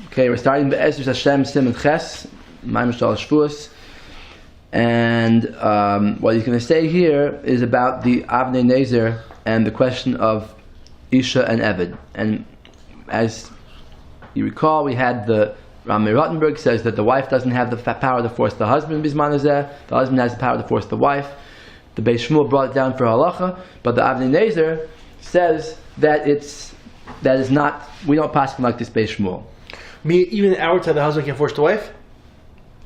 Okay, we're starting Be'ezras Hashem Siman Ches, Maamar Shevuos, and what he's going to say here is about the Avnei Nezer and the question of Isha and Eved. And as you recall, we had the Rabbi Rottenberg says that the wife doesn't have the power to force the husband bisman hazeh. The husband has the power to force the wife. The Beis Shmuel brought it down for halacha, but the Avnei Nezer says that is not. We don't pass like this Beis Shmuel. Even in our time, the husband can force the wife?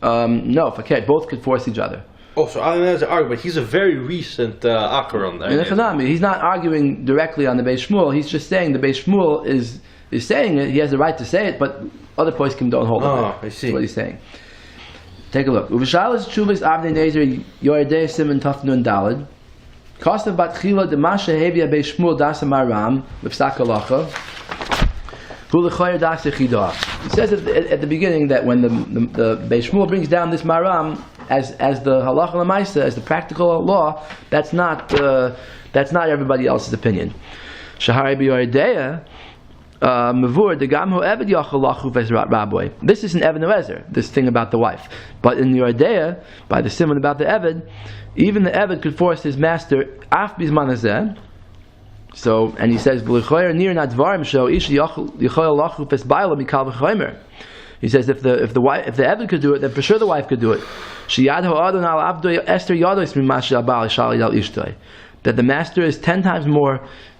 No, okay, both could force each other. Oh, so Avnei Nezer argument, but he's a very recent akar on that. He's not arguing directly on the Beis Shmuel. He's just saying the Beis Shmuel is saying it. He has the right to say it, but other poskim don't hold it. Oh, I see. That's what he's saying. Take a look. Uv'shalosh tshuvas Avnei Nezer Yoredei Siman Taf Nun Daled. Kostav bat chila demasha hebia Beis Shmuel das amaram l'psak halacha. Hu l'choyer das echidah. He says at the beginning that when the Beis Shmuel brings down this maram as the halacha l'maisa, as the practical law, that's not everybody else's opinion. Shahari b'yoredeya. This is an Eved Ezer, this thing about the wife. But in the Yordea, by the Siman about the Eved, even the Eved could force his master af bisman hazeh. So, and he says, he says if the Eved could do it, then for sure the wife could do it. That the master is 10 times more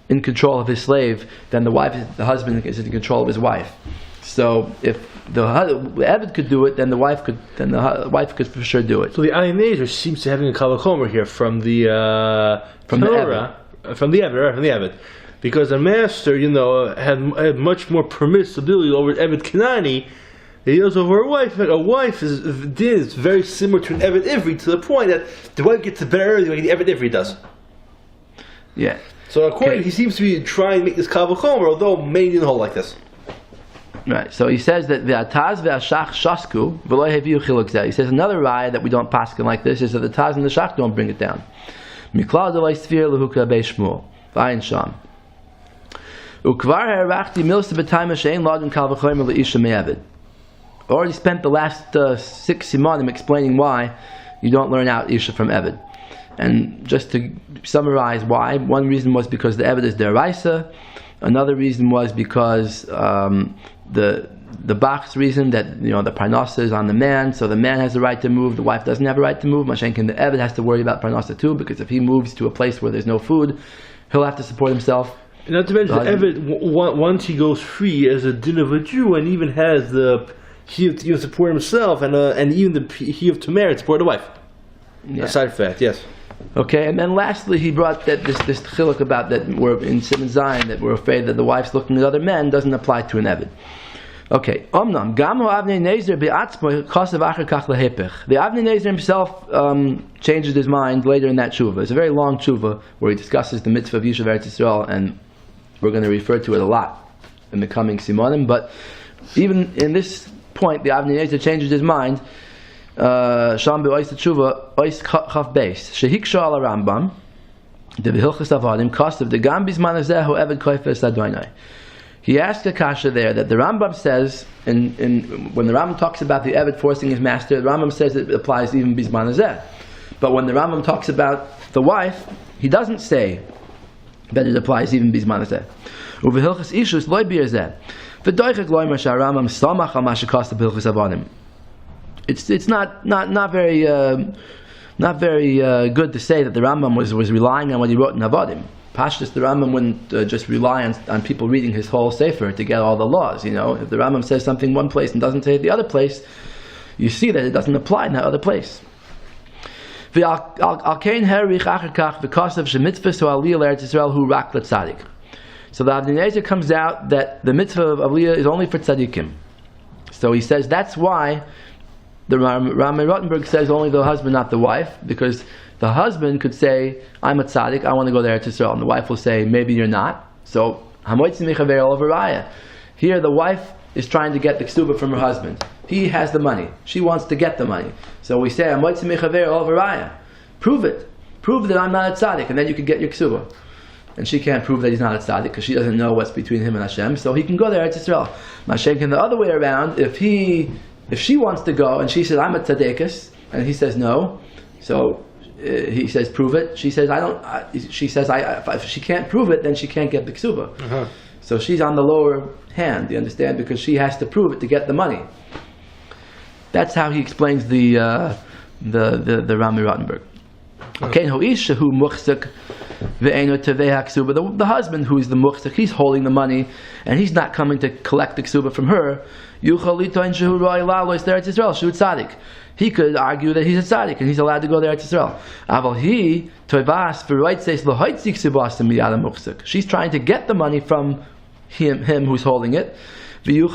in control of his slave than the husband is in control of his wife. So if the Eved could do it, then the wife could for sure do it. So the Avnei Nezer seems to having a kavachomer here from the Eved, because the master, had much more permissibility over Eved Kanani than he does over a wife. Like a wife is very similar to an Eved Ivri, to the point that the wife gets the better early like the Eved Ivri does. Yeah. So according, he seems to be trying to make this kavachomer, although many didn't hold like this. Right. So he says that ve'ataz ve'ashach shasku v'lo heviu chiluk zeh. He says another raya that we don't paskin like this is that the taz and the shach don't bring it down. Miklal delay sfir lehuka Beis Shmuel v'ayin sham. Ukvar herachti milsa b'tayma she'ein lodin kavachomer leisha me'eved. Already spent the last 6 simanim explaining why you don't learn out isha from Eved. And just to summarize why, one reason was because the Eved is deraisa. Another reason was because the Bach's reason that the parnasa is on the man, so the man has the right to move, the wife doesn't have a right to move. Mashenkin, the Eved has to worry about parnasa too, because if he moves to a place where there's no food, he'll have to support himself. Not to mention, the Eved, once he goes free as a din of a Jew, and even has he to support himself, and even the he of Tamar to support the wife. Yeah. Aside from that, yes. Okay, and then lastly, he brought that this chiluk about that we're in Siman Zion, that we're afraid that the wife's looking at other men doesn't apply to an Eved. Okay, Omnam Gamu Avnei Nezer be'atzmo kosav acher kach lehepech. The Avnei Nezer himself changes his mind later in that tshuva. It's a very long tshuva where he discusses the mitzvah of Yishuv Eretz Yisrael, and we're going to refer to it a lot in the coming simanim. But even in this point, the Avnei Nezer changes his mind. Sham be'ois tshuva ois chaf beis shehiksha al Rambam the v'hilchas avadim kostav the gam bisman hazeh hu eved koifes adonai. He asked a kasha there that the Rambam says in when the Rambam talks about the Eved forcing his master, the Rambam says it applies even bisman hazeh. But when the Rambam talks about the wife, he doesn't say that it applies even bisman hazeh. Uv'hilchas ishus loy bi'azeh v'doichek loy ma sha'Rambam samach al ma shekostav b'hilchas avadim. It's not very good to say that the Rambam was relying on what he wrote in Avadim. Pashtus, the Rambam wouldn't just rely on people reading his whole Sefer to get all the laws. If the Rambam says something one place and doesn't say it the other place, you see that it doesn't apply in that other place. So the Avnei Nezer comes out that the mitzvah of Aliyah is only for tzaddikim. So he says that's why the Rabbi Rottenberg says only the husband, not the wife, because the husband could say, I'm a tzaddik, I want to go there to Israel, and the wife will say, maybe you're not. So, here the wife is trying to get the ksuba from her husband. He has the money. She wants to get the money. So we say, prove it. Prove that I'm not a tzaddik, and then you can get your ksuba. and she can't prove that he's not a tzaddik because she doesn't know what's between him and Hashem, so he can go there to Israel. Mashenkin, the other way around, if she wants to go and she says, I'm a tzaddikus, and he says no, so he says, prove it. She says, she says, if she can't prove it, then she can't get the ksuba. Uh-huh. So she's on the lower hand, you understand, because she has to prove it to get the money. That's how he explains the Rami Rottenberg. Okay, the husband who is the muchzik, he's holding the money, and he's not coming to collect the ksuba from her. He could argue that he's a tzaddik and he's allowed to go there to Israel. She's trying to get the money from him who's holding it. So you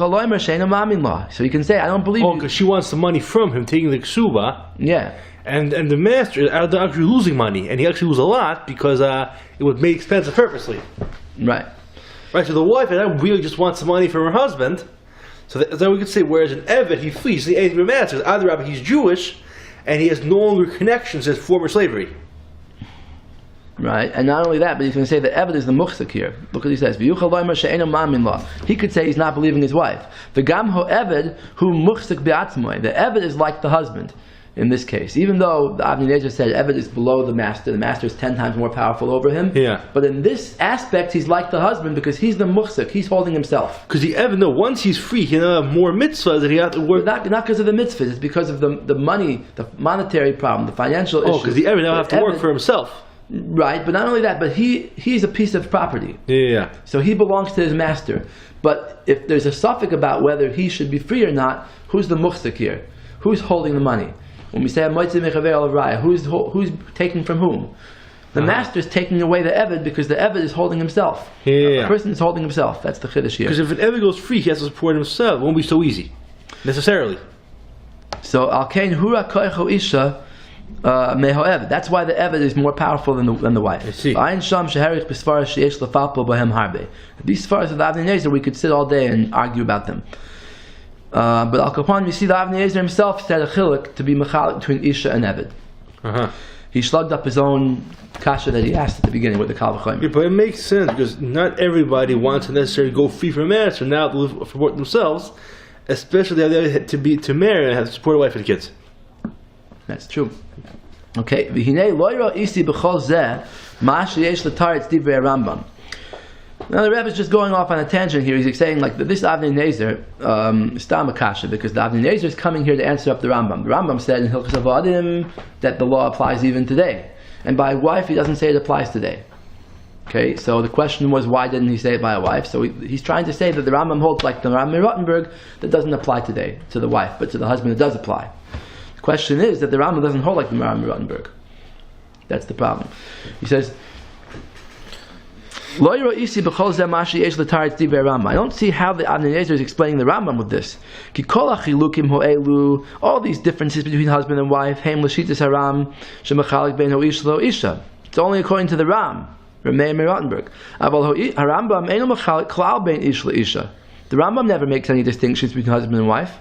can say, I don't believe you. Because she wants the money from him, taking the ksuba. Yeah. And the master is actually losing money, and he actually loses a lot because it was made expensive purposely. Right. Right, so the wife really just wants the money from her husband. So then we could say, whereas an Evet, he flees the angry master. Either Rabbi, he's Jewish, and he has no longer connections as former slavery. Right, and not only that, but he's going to say that Evet is the muchzik here. Look what he says. He could say he's not believing his wife. The gamho Evet who muchzik be'atzmoi. The Evet is like the husband in this case. Even though the Avnei Nezer said Evet is below the master is 10 times more powerful over him. Yeah. But in this aspect, he's like the husband because he's the muchzik. He's holding himself. Because the Evet, no, once he's free, he have more mitzvahs that he has to work. Not because of the mitzvahs. It's because of the money, the monetary problem, the financial issue. Oh, because the Evet now have to work for himself. Right, but not only that, but he's a piece of property. Yeah. So he belongs to his master. But if there's a suffix about whether he should be free or not, who's the muchzik here? Who's holding the money? When we say who's taking from whom? The master is taking away the Evet because the Evet is holding himself. Yeah. The person is holding himself. That's the chiddush here. Because if an Evet goes free, he has to support himself. It won't be so easy, necessarily. So al kain hura koicho isha. That's why the Evet is more powerful than the wife. I see. These svaras of the Avnei Nezer, we could sit all day and argue about them. But Al-Quds, you see the Avnei Nezer himself said a chiluk to be mechalik between Isha and Evet. Uh-huh. He slugged up his own kasha that he asked at the beginning with the Kal V'chomer. Yeah, but it makes sense because not everybody wants to necessarily go free from master now to live for themselves, especially to marry and have to support a wife and kids. That's true. Okay. Now the Rebbe is just going off on a tangent here. He's saying like this Avnei Nezer stam akasha because the Avnei Nezer is coming here to answer up the Rambam. The Rambam said in Hilchos Avadim that the law applies even today, and by wife he doesn't say it applies today. Okay, so the question was why didn't he say it by a wife? So he's trying to say that the Rambam holds like the Rami Rottenberg that doesn't apply today to the wife, but to the husband it does apply. The question is that the Rambam doesn't hold like the Rami Rottenberg. That's the problem. He says, I don't see how the Avnei Nezer is explaining the Rambam with this. All these differences between husband and wife, it's only according to the Ram, Rabbi Rottenberg. The Rambam never makes any distinctions between husband and wife.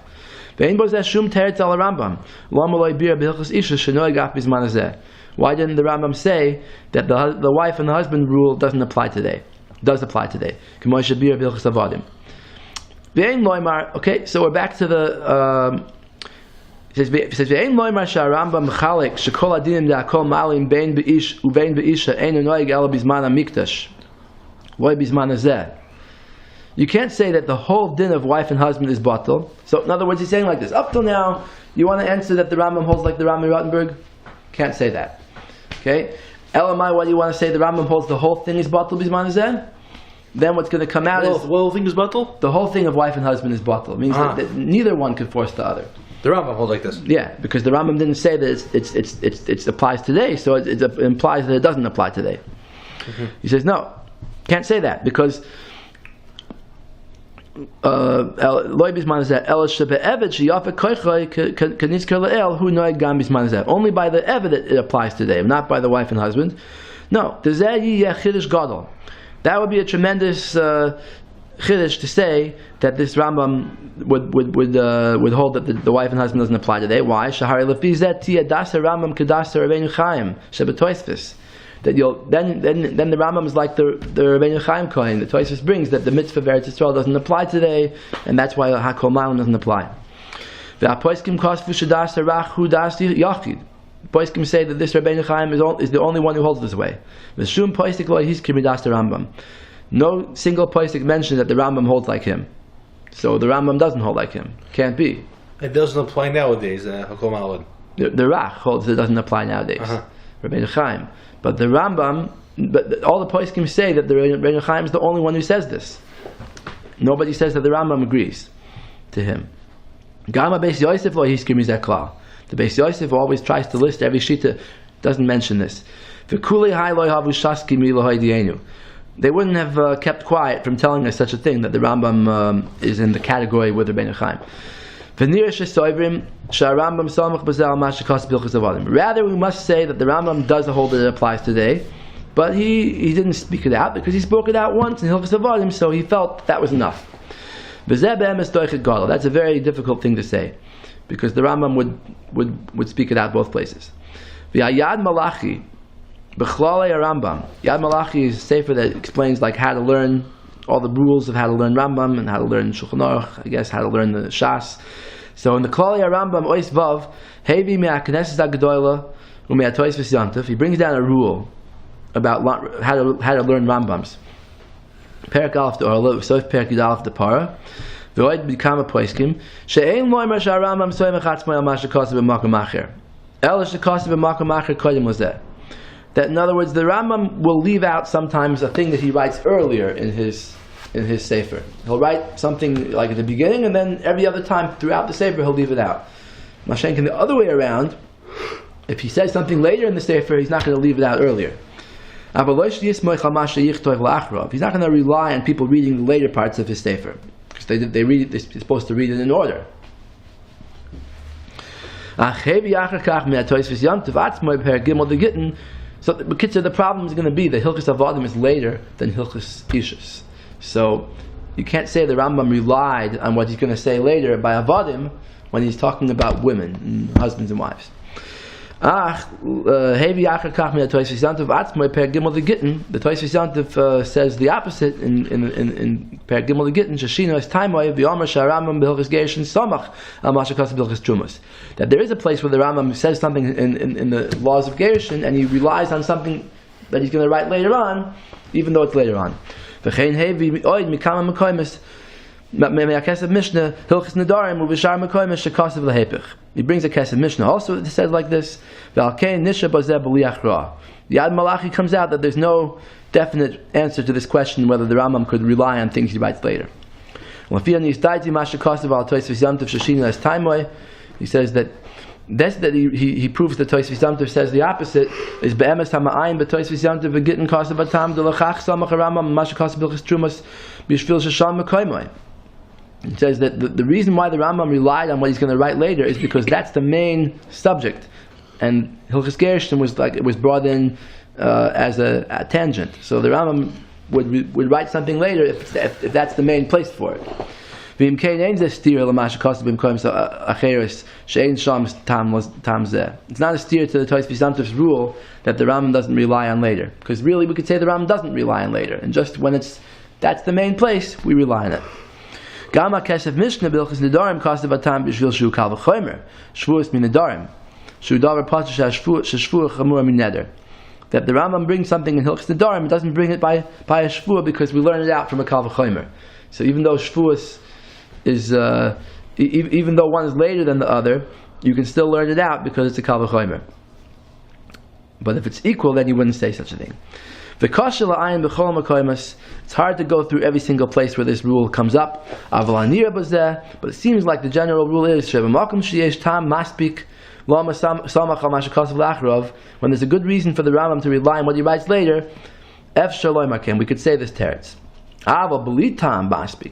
Why didn't the Rambam say that the wife and the husband rule doesn't apply today? Does apply today. Okay, so we're back to the. It says you can't say that the whole din of wife and husband is batal. So in other words, he's saying like this. Up till now, you want to answer that the Rambam holds like the Rami Rottenberg? Can't say that. Okay? Elamai, what do you want to say? The Rambam holds the whole thing is batal bisman hazeh? Then what's going to come out is... The whole thing is batal? The whole thing of wife and husband is batal. It means that neither one could force the other. The Rambam holds like this? Yeah, because the Rambam didn't say that it applies today, so it implies that it doesn't apply today. Mm-hmm. He says, no, can't say that, because... only by the Evet it applies today, not by the wife and husband. No, that would be a tremendous chiddush to say that this Rambam would hold that the wife and husband doesn't that that then the Rambam is like the Rabbeinu Chaim Cohen. The Tosfos brings that the mitzvah of Eretz Yisrael doesn't apply today, and that's why Hakol Malan doesn't apply. The Poskim say that this Rabbeinu Chaim is the only one who holds this way. No single posik mentions that the Rambam holds like him. So the Rambam doesn't hold like him. Can't be. It doesn't apply nowadays, Hakol Malan. The Rach holds it doesn't apply nowadays. Rabbeinu Chaim. But the Rambam, all the poskim say that the Rabbeinu Chaim is the only one who says this. Nobody says that the Rambam agrees to him. Gama Beis Yosef lo hiskir mizeh klal. The Beis Yosef always tries to list every shita, doesn't mention this. V'kulei hai lo havu shaski mi lo haydienu. They wouldn't have kept quiet from telling us such a thing, that the Rambam is in the category with Rabbeinu Chaim. Rather, we must say that the Rambam does hold that it applies today, but he didn't speak it out because he spoke it out once in Hilchos Avadim, so he felt that was enough. That's a very difficult thing to say, because the Rambam would speak it out both places. Yad Malachi, B'chlolei Rambam. Yad Malachi is a sefer that explains like how to learn all the rules of how to learn Rambam and how to learn Shulchan Aruch, I guess how to learn the Shas. So in the Klolei Rambam Ois Vav, Hevi me'akneses ha'gedola u'me'atois v'syantiv, he brings down a rule about how to learn Rambams. Perak Aleph to Orla, Sof Perak Yud Aleph to Para. V'oid b'kama poiskim she'ein loimer sha'Rambam soimach atzmai al ma shekosav b'makom acher el shekosav b'makom acher kodem lezeh. That in other words, the Rambam will leave out sometimes a thing that he writes earlier in his sefer. He'll write something like at the beginning, and then every other time throughout the sefer he'll leave it out. Mashenkin, the other way around, if he says something later in the sefer, he's not going to leave it out earlier. He's not going to rely on people reading the later parts of his sefer, because they read it, they're supposed to read it in order. So the problem is going to be that Hilchos Avadim is later than Hilchos Ishus. So you can't say the Rambam relied on what he's going to say later by Avadim when he's talking about women, and husbands and wives. The Tosfos Yantiv says the opposite in Perek Gimel Gittin. Shashino is Taimoy v'Omer Sharambam b'Hilchos Gerushin Samach al Mashakos b'Hilchos Trumas. That there is a place where the Rambam says something in the laws of Gerushin, and he relies on something that he's going to write later on, even though it's later on. V'chein hevi oid mikama mekoymes. He brings a Kesef Mishnah also that says like this. Yad Malachi comes out that there's no definite answer to this question whether the Rambam could rely on things he writes later. He says that he proves that Tosfos Yamtiv says the opposite is be'emes hama'ayin b'Tosfos Yamtiv v'gittin kasav atam delachach samach Rambam mashakasav bilchas trumas b'shvil shasham mekoymoy. It says that the reason why the Rambam relied on what he's going to write later is because that's the main subject, and Hilchos Gerushin was brought in as a tangent. So the Rambam would write something later if that's the main place for it. It's not a steer to the Tosfos Yantiv's rule that the Rambam doesn't rely on later, because really we could say the Rambam doesn't rely on later, and just when that's the main place, we rely on it. Gama Kesef Mishnah Bilchas Nedarim Kasav Atam B'Shvil Shu Kal V'Chomer Shevuos Min Nedarim Shu Davar Pater Sheshvuah Chamura Min Neder. That the Rambam brings something in Hilchos Nedarim, it doesn't bring it by a Shvuah because we learn it out from a Kal V'Chomer. So even though Shvuos is even though one is later than the other, you can still learn it out because it's a Kal V'Chomer. But if it's equal, then you wouldn't say such a thing. It's hard to go through every single place where this rule comes up. But it seems like the general rule is when there's a good reason for the Rambam to rely on what he writes later, we could say this teretz.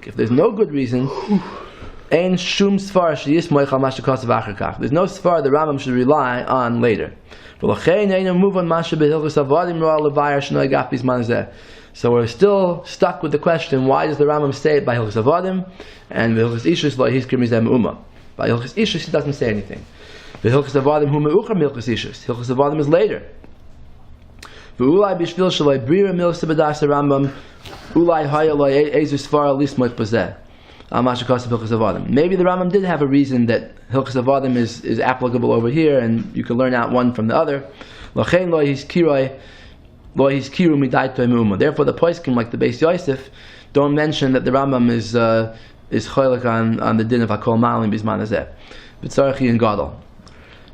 If there's no good reason, there's no sfar the Rambam should rely on later. So we're still stuck with the question, why does the Rambam say it by Hilchos Avadim, and Hilchos Ishus lo hizkir mizeh me'uma? By Hilchos Ishus he doesn't say anything. Hilchos Avadim hu me'uchar milchos Ishus. Hilchos Avadim is later. V'ulai bishvil shalai brira milsa b'das Rambam ulai hayalai ezu svara lismoich bazeh. Maybe the Rambam did have a reason that Hilchos Avadim is applicable over here, and you can learn out one from the other. Therefore, the poskim, like the Beis Yosef, don't mention that the Rambam is choylek on the din of Hakol Malim Bizman Hazeh, B'tzarachi and Gadol.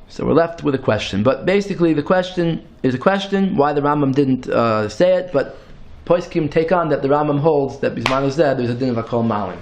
So we're left with a question. But basically, the question is a question why the Rambam didn't say it, but poskim take on that the Rambam holds that Bizman Hazeh there's a din of Hakol Malim.